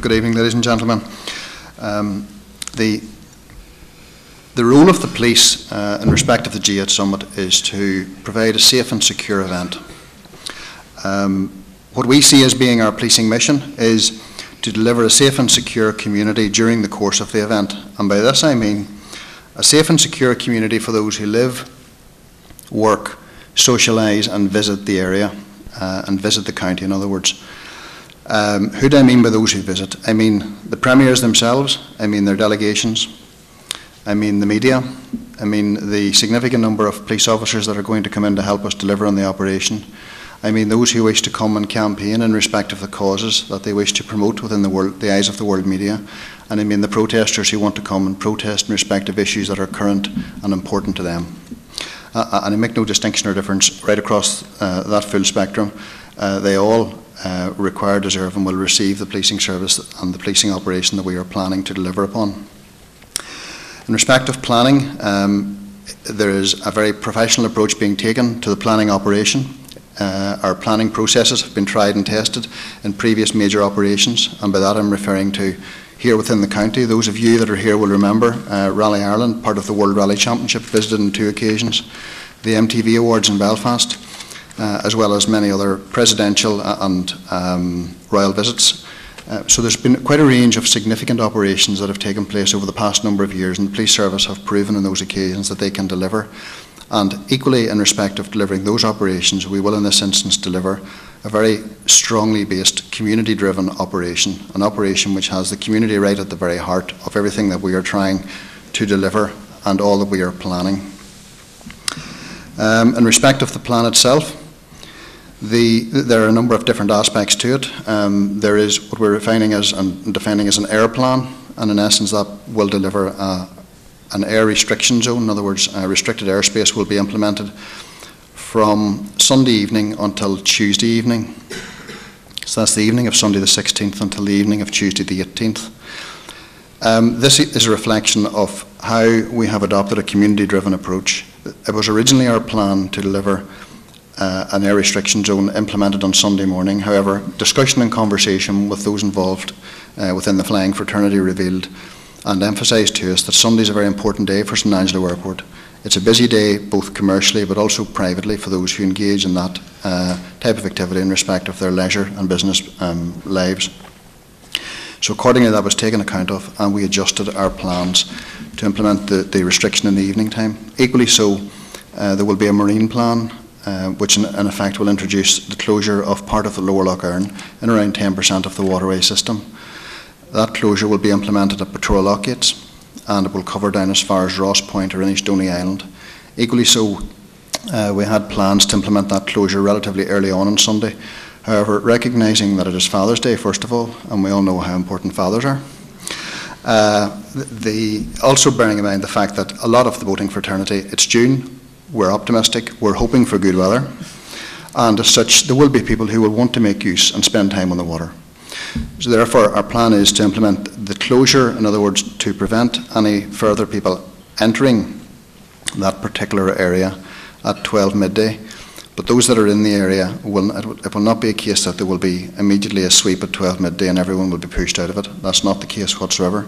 Good evening, ladies and gentlemen. The role of the police in respect of the G8 Summit is to provide a safe and secure event. What we see as being our policing mission is to deliver a safe and secure community during the course of the event. And by this I mean a safe and secure community for those who live, work, socialise and visit the area and visit the county, in other words. Who do I mean by those who visit? I mean the premiers themselves, I mean their delegations, I mean the media, I mean the significant number of police officers that are going to come in to help us deliver on the operation. I mean those who wish to come and campaign in respect of the causes that they wish to promote within the eyes of the world media. And I mean the protesters who want to come and protest in respect of issues that are current and important to them. And I make no distinction or difference right across that full spectrum. They all require, deserve and will receive the policing service and the policing operation that we are planning to deliver upon. In respect of planning, there is a very professional approach being taken to the planning operation. Our planning processes have been tried and tested in previous major operations, and by that I'm referring to here within the county. Those of you that are here will remember Rally Ireland, part of the World Rally Championship, visited on 2 occasions, the MTV Awards in Belfast, as well as many other presidential and royal visits. So there's been quite a range of significant operations that have taken place over the past number of years, and the police service have proven on those occasions that they can deliver. And equally in respect of delivering those operations, we will in this instance deliver a very strongly based community-driven operation, an operation which has the community right at the very heart of everything that we are trying to deliver and all that we are planning. In respect of the plan itself, there are a number of different aspects to it. There is what we're defining as an air plan, and in essence that will deliver an air restriction zone. In other words, restricted airspace will be implemented from Sunday evening until Tuesday evening. So that's the evening of Sunday the 16th until the evening of Tuesday the 18th. This is a reflection of how we have adopted a community-driven approach. It was originally our plan to deliver an air restriction zone implemented on Sunday morning. However, discussion and conversation with those involved within the flying fraternity revealed and emphasised to us that Sunday is a very important day for St Angelo Airport. It's a busy day both commercially but also privately for those who engage in that type of activity in respect of their leisure and business lives. So accordingly that was taken account of, and we adjusted our plans to implement the restriction in the evening time. Equally so, there will be a marine plan which in effect will introduce the closure of part of the lower Lough Erne in around 10% of the waterway system. That closure will be implemented at Patrol Lock Gates, and it will cover down as far as Ross Point or Enniskillen Island. Equally so, we had plans to implement that closure relatively early on Sunday. However, recognising that it is Father's Day first of all, and we all know how important fathers are, also bearing in mind the fact that a lot of the boating fraternity, it's June, we're optimistic, we're hoping for good weather, and as such there will be people who will want to make use and spend time on the water. So therefore our plan is to implement the closure, in other words to prevent any further people entering that particular area at 12 midday. But those that are in the area, it will not be a case that there will be immediately a sweep at 12 midday and everyone will be pushed out of it. That's not the case whatsoever.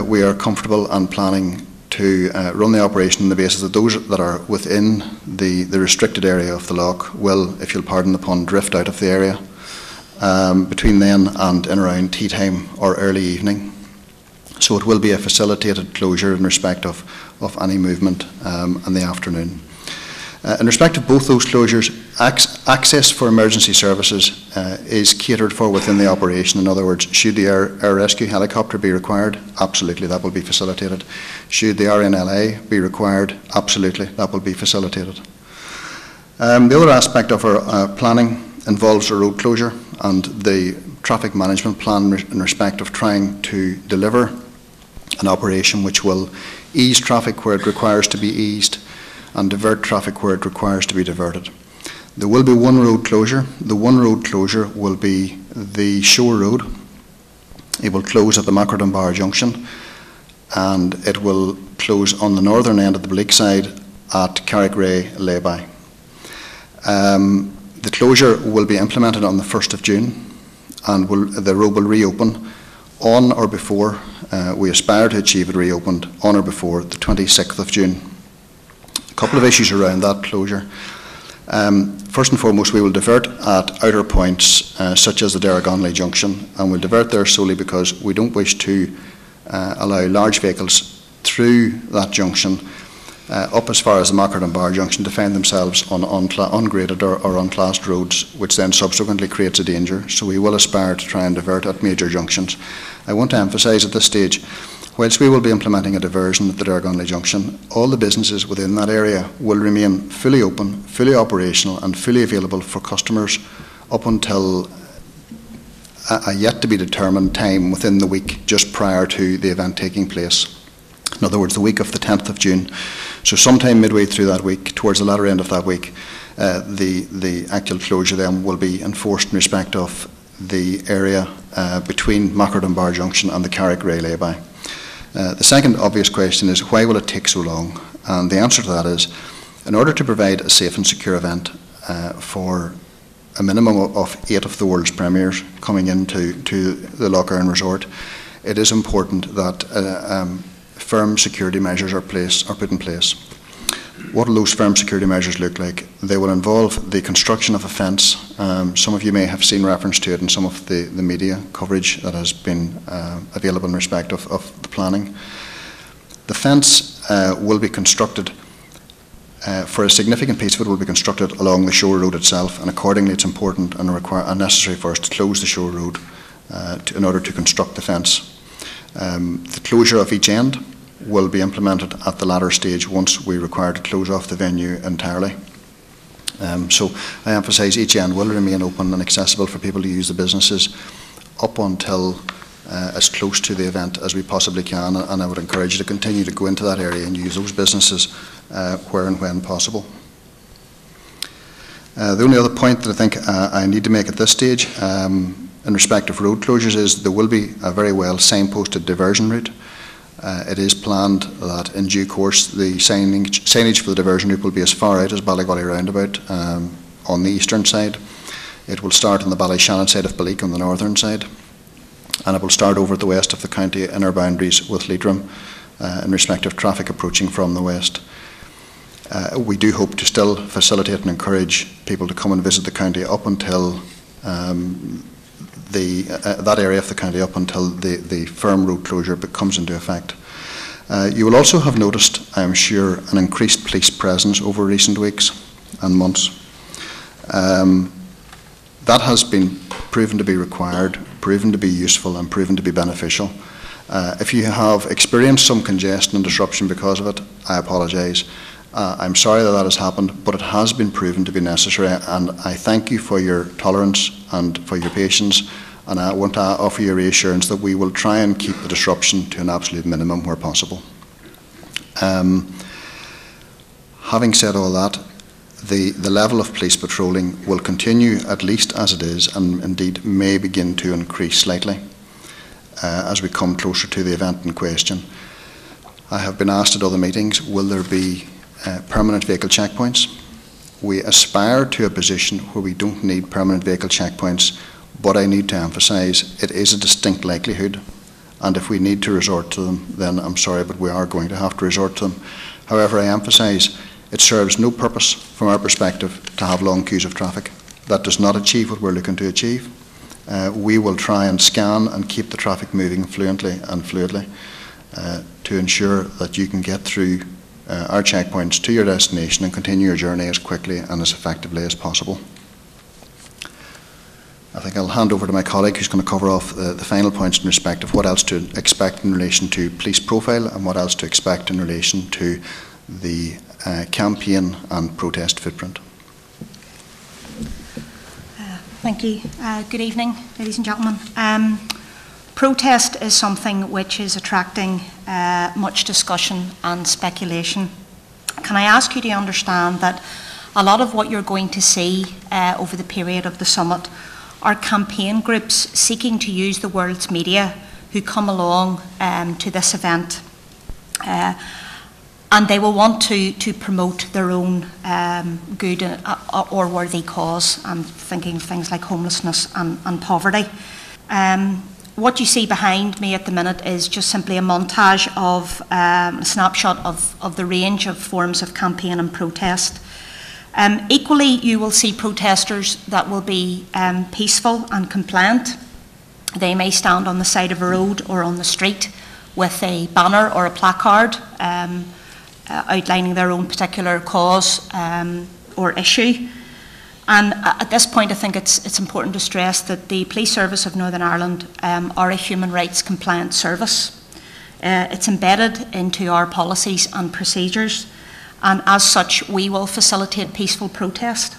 We are comfortable and planning to run the operation on the basis that those that are within the restricted area of the loch will, if you'll pardon the pun, drift out of the area between then and in around tea time or early evening. So it will be a facilitated closure in respect of any movement in the afternoon. In respect of both those closures, access for emergency services is catered for within the operation. In other words, should the air rescue helicopter be required? Absolutely, that will be facilitated. Should the RNLA be required? Absolutely, that will be facilitated. The other aspect of our planning involves a road closure and the traffic management plan in respect of trying to deliver an operation which will ease traffic where it requires to be eased and divert traffic where it requires to be diverted. There will be one road closure. The one road closure will be the Shore Road. It will close at the Magheradunbar junction, and it will close on the northern end of the Belleek side at Carrickreagh layby. The closure will be implemented on the 1st of June. and the road will reopen on or before, we aspire to achieve it reopened on or before the 26th of June. A couple of issues around that closure. First and foremost, we will divert at outer points such as the Derrigonley junction, and we'll divert there solely because we don't wish to allow large vehicles through that junction up as far as the Magheradunbar junction to find themselves on ungraded or unclassed roads, which then subsequently creates a danger. So we will aspire to try and divert at major junctions. I want to emphasise at this stage, whilst we will be implementing a diversion at the Derrigonley junction, all the businesses within that area will remain fully open, fully operational and fully available for customers up until a yet to be determined time within the week just prior to the event taking place. In other words, the week of the 10th of June. So sometime midway through that week, towards the latter end of that week, the actual closure then will be enforced in respect of the area between Magheradunbar junction and the Carrickreagh layby. The second obvious question is, why will it take so long? And the answer to that is, in order to provide a safe and secure event for a minimum of 8 of the world's premiers coming into the Lough Erne Resort, it is important that firm security measures are put in place. What will those firm security measures look like? They will involve the construction of a fence. Some of you may have seen reference to it in some of the media coverage that has been available in respect of the planning. The fence will be constructed, for a significant piece of it will be constructed along the shore road itself, and accordingly it's important and necessary for us to close the shore road in order to construct the fence. The closure of each end will be implemented at the latter stage once we require to close off the venue entirely. So I emphasise each end will remain open and accessible for people to use the businesses up until as close to the event as we possibly can, and I would encourage you to continue to go into that area and use those businesses where and when possible. The only other point that I think I need to make at this stage in respect of road closures is there will be a very well signposted diversion route. It is planned that in due course the signage for the diversion route will be as far out as Ballygolly roundabout on the eastern side. It will start on the Ballyshannon side of Belleek on the northern side, and it will start over at the west of the county inner boundaries with Leitrim in respect of traffic approaching from the west. We do hope to still facilitate and encourage people to come and visit the county up until that area of the county up until the firm road closure comes into effect. You will also have noticed, I am sure, an increased police presence over recent weeks and months. That has been proven to be required, proven to be useful and proven to be beneficial. If you have experienced some congestion and disruption because of it, I apologise. I'm sorry that has happened, but it has been proven to be necessary, and I thank you for your tolerance and for your patience, and I want to offer you reassurance that we will try and keep the disruption to an absolute minimum where possible. Having said all that, the level of police patrolling will continue at least as it is, and indeed may begin to increase slightly as we come closer to the event in question. I have been asked at other meetings, will there be permanent vehicle checkpoints? We aspire to a position where we don't need permanent vehicle checkpoints, but I need to emphasise it is a distinct likelihood, and if we need to resort to them, then I'm sorry, but we are going to have to resort to them. However, I emphasise it serves no purpose from our perspective to have long queues of traffic. That does not achieve what we're looking to achieve. We will try and scan and keep the traffic moving fluently and fluidly to ensure that you can get through our checkpoints to your destination and continue your journey as quickly and as effectively as possible. I think I'll hand over to my colleague who's going to cover off the final points in respect of what else to expect in relation to police profile and what else to expect in relation to the campaign and protest footprint. Thank you. Good evening, ladies and gentlemen. Protest is something which is attracting much discussion and speculation. Can I ask you to understand that a lot of what you're going to see over the period of the summit are campaign groups seeking to use the world's media who come along to this event. and they will want to promote their own good or worthy cause. I'm thinking of things like homelessness and poverty. What you see behind me at the minute is just simply a montage of a snapshot of the range of forms of campaign and protest. Equally, you will see protesters that will be peaceful and compliant. They may stand on the side of a road or on the street with a banner or a placard outlining their own particular cause or issue. And at this point, I think it's important to stress that the Police Service of Northern Ireland are a human rights compliant service. It's embedded into our policies and procedures, and as such, we will facilitate peaceful protest.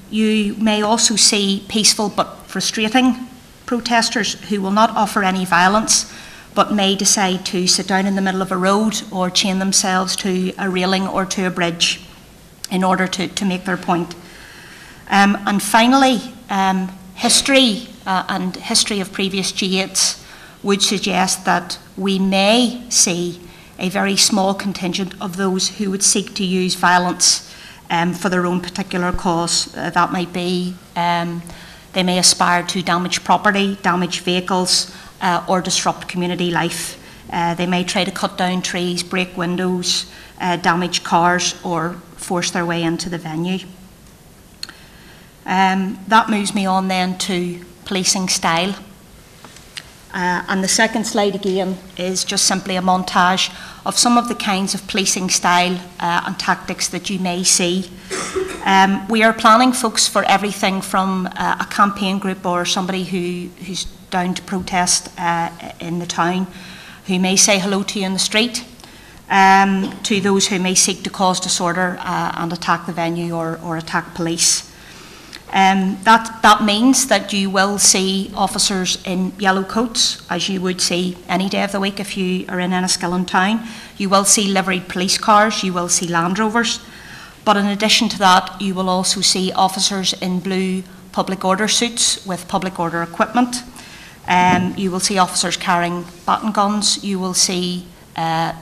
You may also see peaceful but frustrating protesters who will not offer any violence, but may decide to sit down in the middle of a road or chain themselves to a railing or to a bridge in order to make their point. And finally, history and history of previous G8s would suggest that we may see a very small contingent of those who would seek to use violence for their own particular cause. That might be they may aspire to damage property, damage vehicles, or disrupt community life. They may try to cut down trees, break windows, damage cars, or force their way into the venue. That moves me on then to policing style. And the second slide again is just simply a montage of some of the kinds of policing style and tactics that you may see. We are planning folks for everything from a campaign group or somebody who's down to protest in the town, who may say hello to you in the street, to those who may seek to cause disorder and attack the venue or attack police. That means that you will see officers in yellow coats, as you would see any day of the week if you are in Enniskillen town. You will see liveried police cars, you will see Land Rovers, but in addition to that, you will also see officers in blue public order suits with public order equipment. You will see officers carrying baton guns, you will see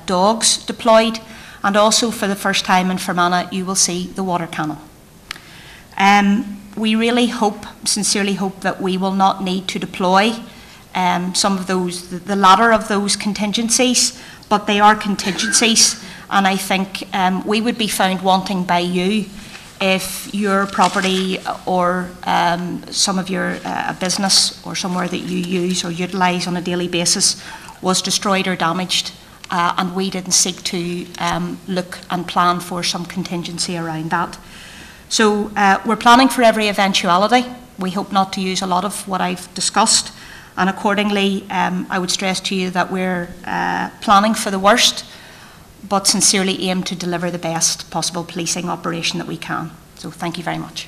dogs deployed, and also for the first time in Fermanagh, you will see the water cannon. We really hope, sincerely hope, that we will not need to deploy some of those, the latter of those contingencies, but they are contingencies, and I think we would be found wanting by you if your property or some of your business or somewhere that you use or utilise on a daily basis was destroyed or damaged, and we didn't seek to look and plan for some contingency around that. So we're planning for every eventuality. We hope not to use a lot of what I've discussed, and accordingly I would stress to you that we're planning for the worst, but sincerely aim to deliver the best possible policing operation that we can. So thank you very much.